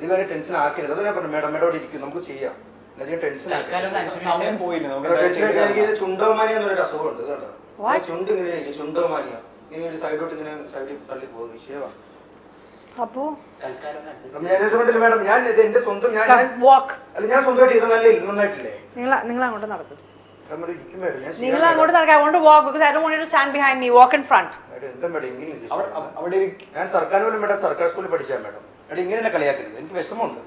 ഇതുവരെ ടെൻഷൻ ആക്കരുത്. അത് ഞാൻ പറഞ്ഞു മേഡം മേഡോട് ഇരിക്കും, നമുക്ക് ചെയ്യാം. അധികം ടെൻഷൻ സമയം പോയില്ല. എനിക്ക് ചുണ്ടോമാനിയ എന്നൊരു അസുഖമുണ്ട് കേട്ടോ. ചുണ്ട് ഇങ്ങനെ ചുണ്ടോമാനിയ ഇങ്ങനെ ഒരു സൈഡോട്ട് ഇങ്ങനെ സൈഡിൽ തള്ളി പോകുന്ന വിഷയമാണ്. അപ്പോ മേഡം ഞാൻ എന്റെ സ്വന്തം ഞാൻ സ്വന്തമായിട്ട് ഇത് നല്ല നന്നായിട്ടില്ലേ? നിങ്ങൾ അങ്ങോട്ട് നടക്കും. നിങ്ങൾ അങ്ങോട്ട് നടക്കാം. I want to walk because I don't want you to stand behind me. Walk in front. എന്താ മേഡം ഇങ്ങനെ? ഞാൻ സർക്കാർ പോലും മേഡം സർക്കാർ സ്കൂളിൽ പഠിച്ചാൽ മേഡം. മേഡം ഇങ്ങനെ തന്നെ കളിയാക്കരുത്, എനിക്ക് വിഷമമുണ്ട്.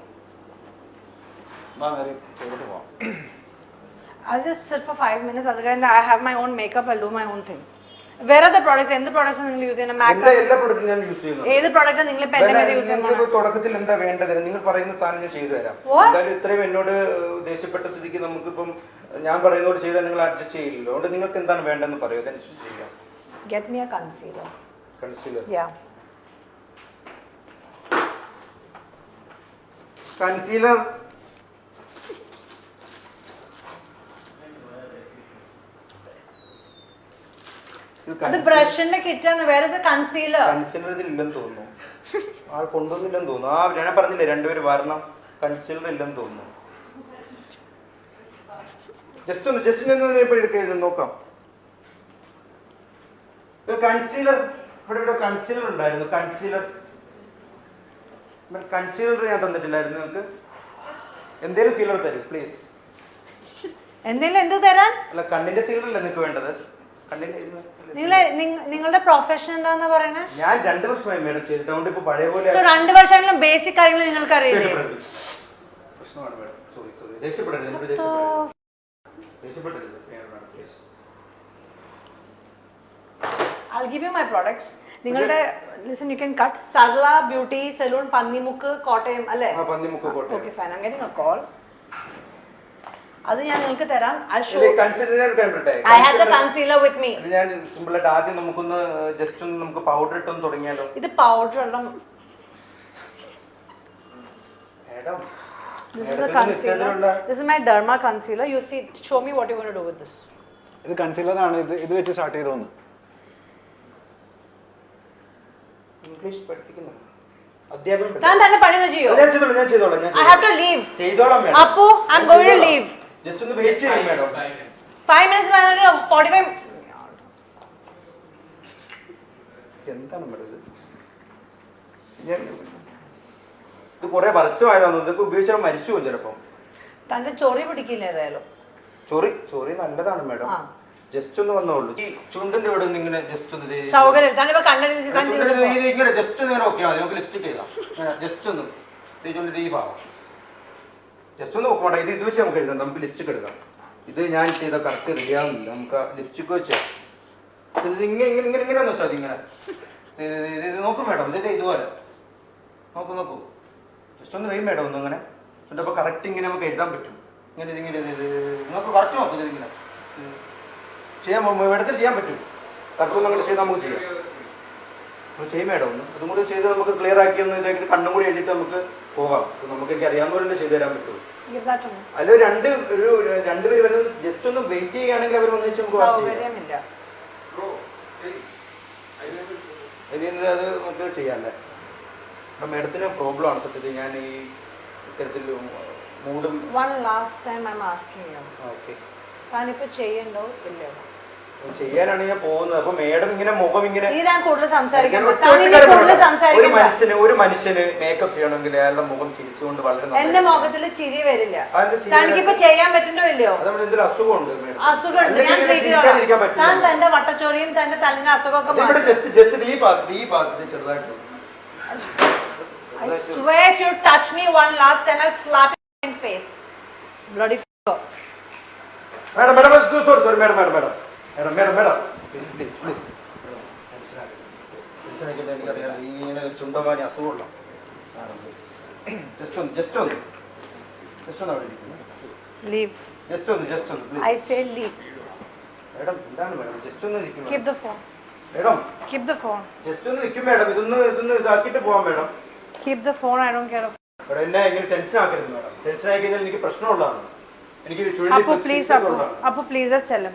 I'll just sit for 5 minutes. Otherwise, I have my own makeup. I'll do my own thing. Where are the products? എന്ത് പ്രോഡക്ട്സ് നിങ്ങൾ യൂസ് ചെയ്യുന്നത്? എല്ലാ പ്രൊഡക്റ്റും ഞാൻ യൂസ് ചെയ്യുന്നു. ഏത് പ്രോഡക്റ്റ് നിങ്ങൾ ഇപ്പോ എന്റെ യൂസ് ചെയ്യുന്നത്? തുടക്കത്തിൽ എന്താ വേണ്ടത്? നിങ്ങൾ പറയുന്ന സാധനം ഞാൻ ചെയ്തു തരാം. എന്തായാലും ഇത്രയും എന്നോട് ദേഷ്യപ്പെട്ട സ്ഥിതിക്ക് നമുക്കിപ്പം ഞാൻ പറയുന്നോട് ചെയ്താൽ നിങ്ങൾ അഡ്ജസ്റ്റ് ചെയ്യില്ലല്ലോ. അതുകൊണ്ട് നിങ്ങൾക്ക് എന്താണ് വേണ്ടതെന്ന് പറയൂ, അതനുസരിച്ച് ചെയ്യാം. Get me a concealer. Concealer. Yeah. Concealer. അത് ബ്രഷിന്റെ കിറ്റാണ്. വേറെ കൺസീലർ. കൺസീലർ ഇതിലില്ലെന്ന് തോന്നുന്നു. ആൾ കൊണ്ടുവന്നില്ലെന്ന് തോന്നുന്നു. ഞാൻ പറഞ്ഞില്ലേ രണ്ടുപേര് വരണം. കൺസീലർ ഇല്ലെന്ന് തോന്നുന്നു. ജസ്റ്റ് നോക്കാം. കൺസീലർ ഇവിടെ കൺസീലർ ഉണ്ടായിരുന്നു. കൺസീലർ ഞാൻ തന്നിട്ടില്ലായിരുന്നു നിങ്ങൾക്ക്. എന്തേലും സീലർ തരും പ്ലീസ്. എന്തെങ്കിലും എന്ത് തരാൻ? അല്ല കണ്ണിന്റെ സീലർ അല്ലേ നിങ്ങൾക്ക് വേണ്ടത്? നിങ്ങളുടെ പ്രൊഫഷൻ എന്താന്ന് പറയണേ? ഞാൻ 2 വർഷമായി മേഡം ചെയ്തിട്ടുണ്ട്. ഇപ്പൊ പഴയ പോലെ 2 വർഷമെങ്കിലും ബേസിക് കാര്യങ്ങൾ നിങ്ങൾക്ക് അറിയില്ലേ? പ്രശ്നമാണ് മേഡം. സോറി ദേഷ്യപ്പെടരുത്. I'll give you my products. നിങ്ങളുടെ listen, you can cut Sarla beauty salon Pannimukku Kottayam അല്ലേ? Pannimukku Kottayam. Okay fine, I'm getting a call. അത് ഞാൻ നിങ്ങൾക്ക് തരാം. I have the concealer with me. ഞാൻ സിമ്പിൾ ആയിട്ട് ആദ്യം നമുക്കൊന്ന് ജസ്റ്റ് ഒന്ന് നമുക്ക് പൗഡർ ഇട്ടൊന്ന് തുടങ്ങിയാലോ? ഇത് പൗഡർ അല്ല madam. This is the concealer. This is my derma concealer. You see, show me what you're going to do with this. ഇത് കൺസീലർ ആണ്. ഇത് വെച്ച് സ്റ്റാർട്ട് ചെയ്തോന്ന്. ഇംഗ്ലീഷ് പഠിപ്പിക്കുന്നു. ഞാൻ തന്നെ പണിന്ന് ചെയ്യോ? ഞാൻ ചെയ്തോളാം. I have to leave. ചെയ്തോളാം മേഡം. അപ്പോ I'm going to leave. Just ഒന്ന് വെയിറ്റ് ചെയ്യൂ മേഡം. 5 minutes 45. എന്താണ് മേഡം ഇത് കുറെ വർഷമായതാണോ? ഇതൊക്കെ ഉപയോഗിച്ചാൽ മരിച്ചു പോകും ചിലപ്പോ. തന്റെ ചൊറി പിടിക്കില്ല ഏതായാലും. ചൊറി നല്ലതാണ് മേഡം. ജസ്റ്റ് ഒന്ന് വന്നോളൂ. ഈ ചുണ്ടിന്റെ ഇവിടെ ഇങ്ങനെ ജസ്റ്റ് ഒന്ന് സൗകര്യം ഇങ്ങനെ ജസ്റ്റ് ഒന്ന് ഓക്കെ മതി. നമുക്ക് ലിപ്സ്റ്റിക് ചെയ്താം. ജസ്റ്റ് ഒന്ന് ഈ ഭാഗം ജസ്റ്റ് ഒന്ന് നോക്കട്ടെ. ഇത് വെച്ച് നമുക്ക് എഴുതാം. നമുക്ക് ലിപ്സ്റ്റിക് എടുക്കാം. ഇത് ഞാൻ ചെയ്ത കറക്റ്റ് റെഡിയാവുന്നില്ല. നമുക്ക് ലിപ്സ്റ്റിക് വെച്ച് ഇങ്ങനെ വെച്ചാൽ മതി. ഇങ്ങനെ നോക്കും മേഡം. ഇതിന്റെ ഇതുപോലെ നോക്കൂ. ജസ്റ്റ് ഒന്ന് വെയും മേഡം. ഒന്ന് അങ്ങനെ അപ്പൊ കറക്റ്റ് ഇങ്ങനെ നമുക്ക് എഴുതാൻ പറ്റും. ഇങ്ങനെ നമുക്ക് കറക്റ്റ് നോക്കും. ഇതിങ്ങനെ ചെയ്യാൻ മേഡത്തിൽ ചെയ്യാൻ പറ്റും. കറക്റ്റ് ഒന്ന് അങ്ങനെ ചെയ്താൽ നമുക്ക് ചെയ്യാം. ചെയ്യും മേഡം. ഒന്ന് അതും കൂടി ചെയ്ത് നമുക്ക് ക്ലിയർ ആക്കിയെന്ന് ഇതാക്കിയിട്ട് കണ്ണും കൂടി എഴുതിയിട്ട് നമുക്ക് പോകാം. നമുക്ക് എനിക്ക് അറിയാവുന്ന പോലെ ചെയ്തു തരാൻ പറ്റുള്ളൂ. അല്ല രണ്ടുപേര് വരുന്നത് ജസ്റ്റ് ഒന്ന് വെയിറ്റ് ചെയ്യുകയാണെങ്കിൽ അവർ ഒന്നിച്ച് നമുക്ക് അത് നമുക്ക് ചെയ്യാല്ലേ. അപ്പം മേഡത്തിന് പ്രോബ്ലം ആണ് സത്യത്തിൽ. ഞാൻ ഈ ഇത്തരത്തിൽ മൂടും. താനിപ്പോ ചെയ്യണ്ടോ ഇല്ലയോ? ചെയ്യാനാണ് ഞാൻ പോകുന്നത്. അപ്പൊ മേഡം ഇങ്ങനെ മുഖം ഇങ്ങനെ ഒരു മനുഷ്യന് മേക്കപ്പ് ചെയ്യണമെങ്കിൽ അയാളുടെ മുഖം ചിരിച്ചുകൊണ്ട് വളരെ എന്റെ മുഖത്തിൽ ചിരി വരില്ല. തനിക്കിപ്പോ ചെയ്യാൻ പറ്റുന്നോ ഇല്ലയോ? അതുകൊണ്ട് എന്തൊരു അസുഖമുണ്ട്. അസുഖമുണ്ട്. ഞാൻ തന്റെ വട്ടച്ചോറിയും തന്റെ തല്ലിന്റെ അസുഖമൊക്കെ ഈ ഭാഗത്ത് ചെറുതായിട്ട് I swear if you touch me one last time I'll slap you in face. Bloody f***er. Madam, sorry, madam. Please. ഇങ്ങനെ ചുണ്ടമാനി അസുഖമുള്ള ജസ്റ്റ് ഒന്ന് Leave. ജസ്റ്റ് ഒന്ന് please. I say leave. Madam, എന്താണ് madam? ജസ്റ്റ് ഒന്ന് നിൽക്കും. Keep the phone. Madam. Keep the phone. Just ഒന്ന് നിൽക്കും madam. ഇതൊന്ന് ഇതാക്കിയിട്ട് പോവാം madam. Keep the phone. I don't care. Madam, എന്നെ ഇങ്ങനെ ടെൻഷൻ ആക്കരുത് madam. ടെൻഷൻ ആയി കഴിഞ്ഞാൽ എനിക്ക് പ്രശ്നമുള്ളതാണ്. എനിക്ക് അപ്പോ പ്ലീസ് ചെല്ലാം.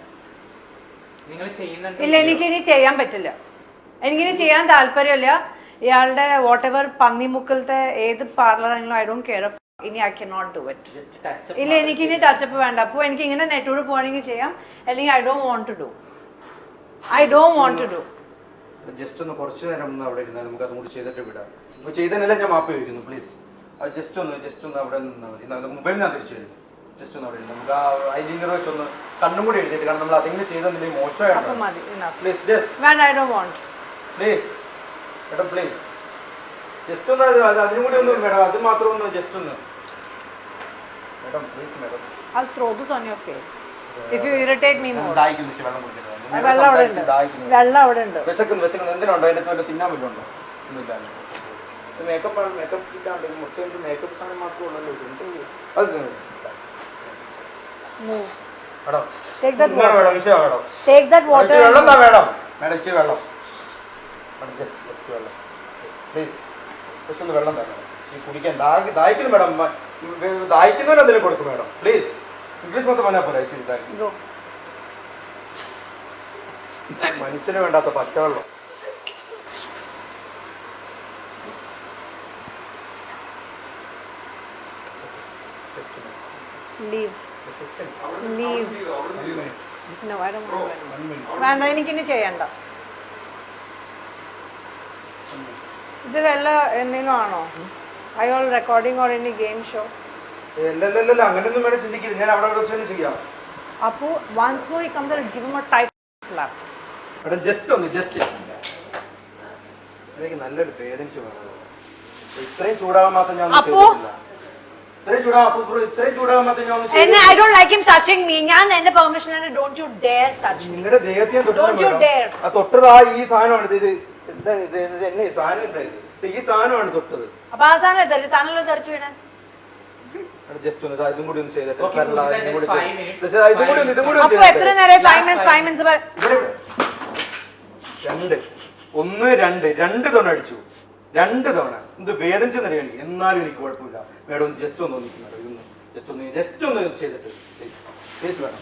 ഇല്ല, എനിക്കിനി ചെയ്യാൻ പറ്റില്ല. എനിക്കിനി ചെയ്യാൻ താല്പര്യമില്ല. ഇയാളുടെ വാട്ട് എവർ പന്നിമുക്കലത്തെ ഏത് പാർലർ ആണെങ്കിലും ഐ ഡോണ്ട് കെയർ ഇനി I can not do it ഇല്ല എനിക്ക് ഇനി ടച്ചപ്പ് വേണ്ട അപ്പോൾ എനിക്ക് ഇങ്ങനെ നെറ്റോട് പോകണമെങ്കിൽ ചെയ്യാം അല്ലെങ്കിൽ I don't want to do just ഒന്ന് കുറച്ച് നേരം ഒന്ന് അവിടെ ഇരുന്നാൽ നമുക്ക് അതും കൂടി ചെയ്തിട്ട് വിടാം. അപ്പോൾ ചെയ്തതിനെല്ലാം ഞാൻ മാപ്പ് ചോദിക്കുന്നു പ്ലീസ്. അത് ജസ്റ്റ് ഒന്ന് അവിടെ നിന്നാൽ മതി. നമുക്ക് മൊബൈൽ ഞാൻ തിരിച്ചു തരും. ജസ്റ്റ് ഒന്ന് അവിടെ ഇരുന്ന് നമുക്ക് ആ ഐലിനർ വെച്ചൊന്ന് കണ്ണും കൂടി എഴുതിയിട്ട് കാരണം നമ്മൾ അതെങ്കിലും ചെയ്തെന്നില്ലെങ്കിൽ മോശമായിട്ടാണ്. പ്ലീസ് ജസ്റ്റ് വേണ്ട I don't won't please madam please just ഒന്ന് അതിനും കൂടി ഒന്ന് മേഡം അത് മാത്രം ഒന്ന് ജസ്റ്റ് ഒന്ന് madam please madam I'll throw this on your face if you irritate me more. ദാഹിക്കുന്നു വെള്ളം കുടിക്കരുത്. വെള്ളം അവിടെ ഉണ്ട്. വിശക്കുന്നു എന്തിനുണ്ടോ അതിന്റെ വല്ല തിന്നാൻ വല്ലതുണ്ടോ? ഒന്നുമില്ല. മേക്കപ്പ് ഇല്ലാണ്ട് മുട്ട മേക്കപ്പ് സാധനം മാത്രമേ ഉള്ളല്ലോ. അത് Move. Madam Take that madam water. വിഷയം മേഡം Take that water. വെള്ളം താ മേഡം മേഡം ഇച്ചിരി വെള്ളം ജസ്റ്റ് വെള്ളം പ്ലീസ് ജസ്റ്റ് ഒന്ന് വെള്ളം തരണം കുടിക്കാൻ ദാഹിക്കുന്നു മേഡം ദാഹിക്കുന്നവരെ എന്തെങ്കിലും കൊടുക്കും മേഡം പ്ലീസ് ഇംഗ്ലീഷ് മൊത്തം പറഞ്ഞാൽ പോരാ ഇച്ചിരി Go. മനുഷ്യന് വേണ്ടാത്ത പച്ചവെള്ളം Leave. No, I don't want to. വേണ്ട എനിക്കിനി ചെയ്യണ്ട. ഇത് വല്ല എന്തെങ്കിലും ആണോ? Are you all recording or any game show? അല്ലല്ലല്ല അങ്ങനെയൊന്നും വേണം ചിന്തിക്കരുത്. ഞാൻ അവിടെ വെച്ച് തന്നെ ചെയ്യാം. അപ്പോ once more he comes and give him a tight slap. അവിടെ ജസ്റ്റ് എനിക്ക് നല്ലൊരു പേരൻസ് വേണം. ഇത്രയും ചൂടാവാൻ മാത്രം ഞാൻ And I don't like him touching me. ഞാൻ എന്റെ പെർമിഷൻ ആണ്. Don't you dare touch me. നിങ്ങളുടെ ദേഹത്തെ Don't you dare. ആ തൊട്ടത് ആ ഈ സാധനമാണ് ഇത് എന്താണ് ഇത് എന്നെ സാധനം ഉണ്ടായത് ഈ സാധനമാണ് തൊട്ടത്. അപ്പൊ ആ സാധനം തെറിച്ച് തണലോ തെറിച്ചു വീണാൻ ജസ്റ്റ് ഒന്ന് ഇതും കൂടി ഒന്ന് ചെയ്തിട്ട് അപ്പൊ എത്ര നേരം 5 minutes രണ്ട് തവണ അടിച്ചു. 2 തവണ എന്ത് വേദനിച്ചെന്ന് അറിയാൻ എന്നാലും എനിക്ക് കുഴപ്പമില്ല. മേഡം ജസ്റ്റ് ഒന്ന് മേഡം ജസ്റ്റ് ഒന്ന് ചെയ്തിട്ട് പ്ലീസ് വേണം.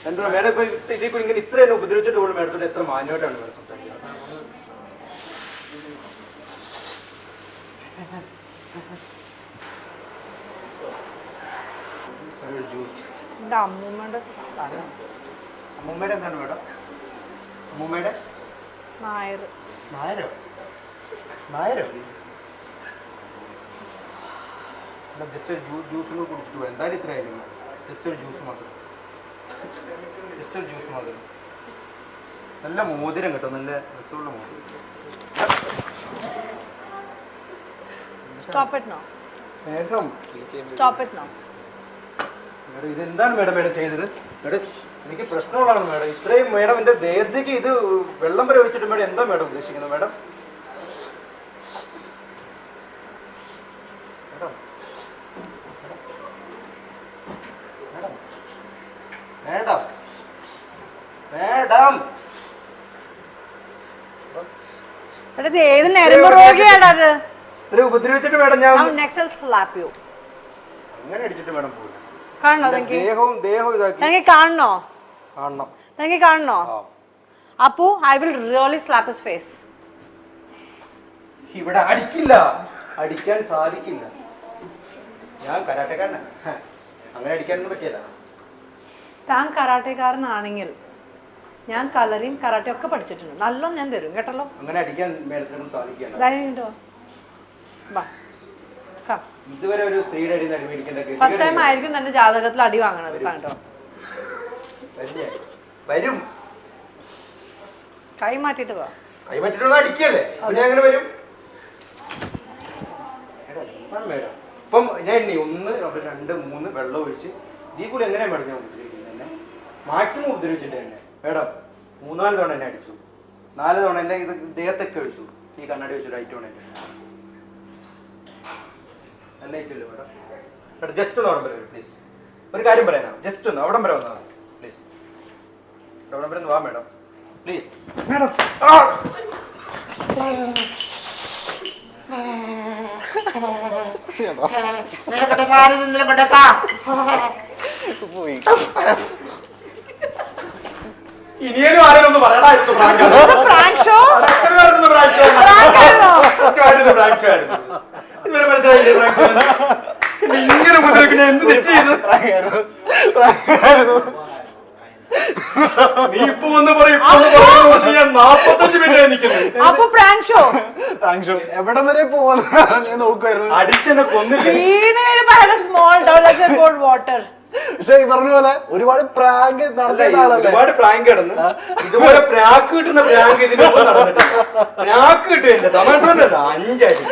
എന്താ മേഡം ഇപ്പൊ ഇതിൽ ഇങ്ങനെ ഇത്ര തന്നെ ഉപദ്രവിച്ചിട്ട് പോലും മേഡത്തിന് എത്ര മാന്യമായിട്ടാണ് മേഡം സംസാരിക്കുന്നത്. അമ്മൂമ്മയുടെ എന്താണ് മേഡം? അമ്മൂമ്മയുടെ നായരോ ജസ്റ്റ് ഒരു ജ്യൂസ് കൂടി കുടിച്ചിട്ട് പോയി. എന്തായാലും ഇത്ര ആയിരുന്നു. ജസ്റ്റ് ഒരു ജ്യൂസ് മാത്രം നല്ല മോതിരം കേട്ടോ. നല്ല രസമുള്ള മോതിരം. Stop it now. Madam Stop it now. Madam ഇതെന്താണ് മേഡം ചെയ്തത്? മേഡം എനിക്ക് പ്രശ്നമുള്ളതാണ് മേഡം. ഇത്രയും മേഡം എന്റെ ദേഹത്തേക്ക് ഇത് വെള്ളം വരെ വെച്ചിട്ട് മേഡം എന്താ മേഡം ഉദ്ദേശിക്കുന്നത്? മേഡം മേഡം മേഡം ഇത് ഏത് നരമ്പ് രോഗിയാണ് അത്? ഇത്ര ഉപദ്രവിച്ചിട്ട് മേഡം ഞാൻ next I'll slap you. അങ്ങനെ അടിച്ചിട്ട് മേഡം പോയി. കാണണോ ദേഹവും ഇതാക്കി എനിക്ക് കാണണോ? കാണണം. എനിക്ക് കാണണോ? Appu I will really slap his face. ഇവിടെ അടിക്കാൻ സാധിക്കില്ല. ഞാൻ കരാട്ടക്കാരനാണ്. അങ്ങനെ അടിക്കാനൊന്നും പറ്റില്ല. താൻ കരാട്ടക്കാരനാണെങ്കിൽ ഞാൻ കളറിയും കരാട്ടയും ഒക്കെ പഠിച്ചിട്ടുണ്ട്. നല്ലോണം ഞാൻ തരും കേട്ടല്ലോ. അങ്ങനെ അടിക്കാൻ മേഡത്തിനൊന്നും സാധിക്കില്ല. ഇതുവരെ ഒരു സ്ത്രീയുടെ അടി മേടിക്കേണ്ട ഫസ്റ്റ് ടൈം ആയിരിക്കും തന്റെ ജാതകത്തിൽ അടി വാങ്ങണത്. കണ്ടോ വരും. കൈ മാറ്റിട്ട് പോവാ. കൈ മാറ്റിട്ടുള്ള അടിക്കല്ലേ? അങ്ങനെ വരും മേഡം. ഇപ്പം ഞാൻ എണ്ണി 1 2 3 വെള്ളം ഒഴിച്ച് ഇതിൽ കൂടി എങ്ങനെയാ മേഡം ഞാൻ ഉപദ്രവിക്കുന്നത്? എന്നെ മാക്സിമം ഉപദ്രവിച്ചിട്ട് തന്നെ മേഡം 3-4 തവണ എന്നെ അടിച്ചു. 4 തവണ എന്റെ ഇത് ദേഹത്തൊക്കെ ഒഴിച്ചു. ഈ കണ്ണാടി വെച്ചു ഐറ്റോണ നല്ല ഐറ്റല്ലേ മേഡം? മേഡം ജസ്റ്റ് ഒന്ന് അവിടം വരെ പ്ലീസ്. ഒരു കാര്യം പറയാനാ. ജസ്റ്റ് ഒന്ന് അവിടം വരെ വന്നതാണ് പ്ലീസ്. അവിടം വരെ ഒന്ന് വാ മേഡം പ്ലീസ്. മേഡം പോയി ഇനിയും ആരെങ്കിലും ഒന്ന് പറയടാ പ്രാങ്ക് ഷോ ഇതുവരെ മനസ്സിലായില്ലേ ഇങ്ങനെ മുതലേക്ക് എന്ത് തെറ്റ് ചെയ്തു നീ ഇപ്പൊ ഒന്ന് പറയും 45 മിനിറ്റ് നിൽക്കുന്നു അപ്പൊ പ്രാങ്ക് ഷോ എവിടം വരെ പോവാന്ന് നോക്കുമായിരുന്നു. അടിച്ചെന്നെ കൊന്നില്ല സ്മോൾ വാട്ടർ. പക്ഷെ ഈ പറഞ്ഞ പോലെ ഒരുപാട് പ്രാങ്ക് നടത്തിയ ആളല്ലേ. ഒരുപാട് പ്രാങ്ക് കിടന്ന് ഇതുപോലെ പ്രാക്ക് കിട്ടുന്ന പ്രാങ്ക് ഇതിനൊപ്പം നടന്നിട്ടില്ല. പ്രാക്ക് കിട്ടും എന്റെ തമാശ 5 അടി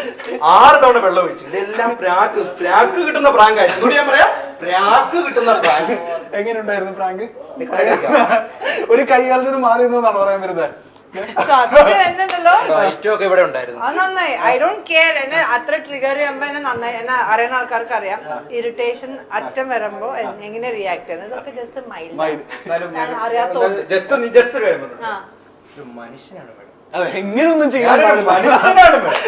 6 തവണ വെള്ളം ഒഴിച്ചു. ഇതെല്ലാം പ്രാക്ക് കിട്ടുന്ന പ്രാങ്ക് ആയിരുന്നു. ഞാൻ പറയാം പ്രാക്ക് കിട്ടുന്ന പ്രാങ്ക്. എങ്ങനെയുണ്ടായിരുന്നു പ്രാങ്ക്? ഒരു കൈകാലത്തിന് മാറി എന്നാണ് പറയാൻ വരുന്നത്. എന്നല്ലോ ഒക്കെ ഇവിടെ ഉണ്ടായിരുന്നു. അത് നന്നായി. I don't care. എന്നെ അത്ര ട്രിഗർ ചെയ്യുമ്പോ എന്നെ നന്നായി. എന്നെ അറിയുന്ന ആൾക്കാർക്ക് അറിയാം ഇറിറ്റേഷൻ അറ്റം വരുമ്പോ എങ്ങനെ റിയാക്ട് ചെയ്യുന്നത്. ഇതൊക്കെ ജസ്റ്റ് മൈൽഡ് അറിയാത്തോണ്ട് ജസ്റ്റ് ഒരു മനുഷ്യനാണ് മേഡം. അതെ, എങ്ങനെയൊന്നും ചെയ്യാൻ മനുഷ്യനാണ് മേഡം.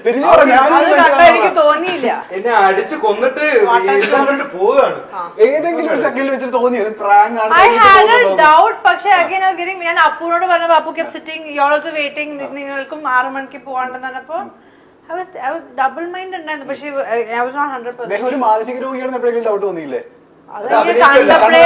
തിരിച്ചു പറഞ്ഞു. അത് കണ്ടാ എനിക്ക് തോന്നിയില്ല. എന്നെ അടിച്ച് കൊന്നിട്ട് പോവുകയാണ്. ഏതെങ്കിലും ഒരു സെക്കൻഡിൽ വെച്ചിട്ട് തോന്നിയത് പ്രാങ്ക് ആണ്. I had a doubt. പക്ഷെ again I was getting ഞാൻ അപ്പുവിനോട് പറഞ്ഞപ്പോ Appu kept sitting, you are also waiting. നിങ്ങൾക്കും 6 മണിക്ക് പോവാണ്ടെന്ന് പറഞ്ഞപ്പോ I was double mind ഉണ്ടായിരുന്നു. പക്ഷെ I was not 100%. ഒരു മാനസിക രോഗിയാണെന്ന് എപ്പോഴെങ്കിലും ഡൗട്ട് തോന്നിയില്ലേ? അത് കണ്ടപ്പോഴേ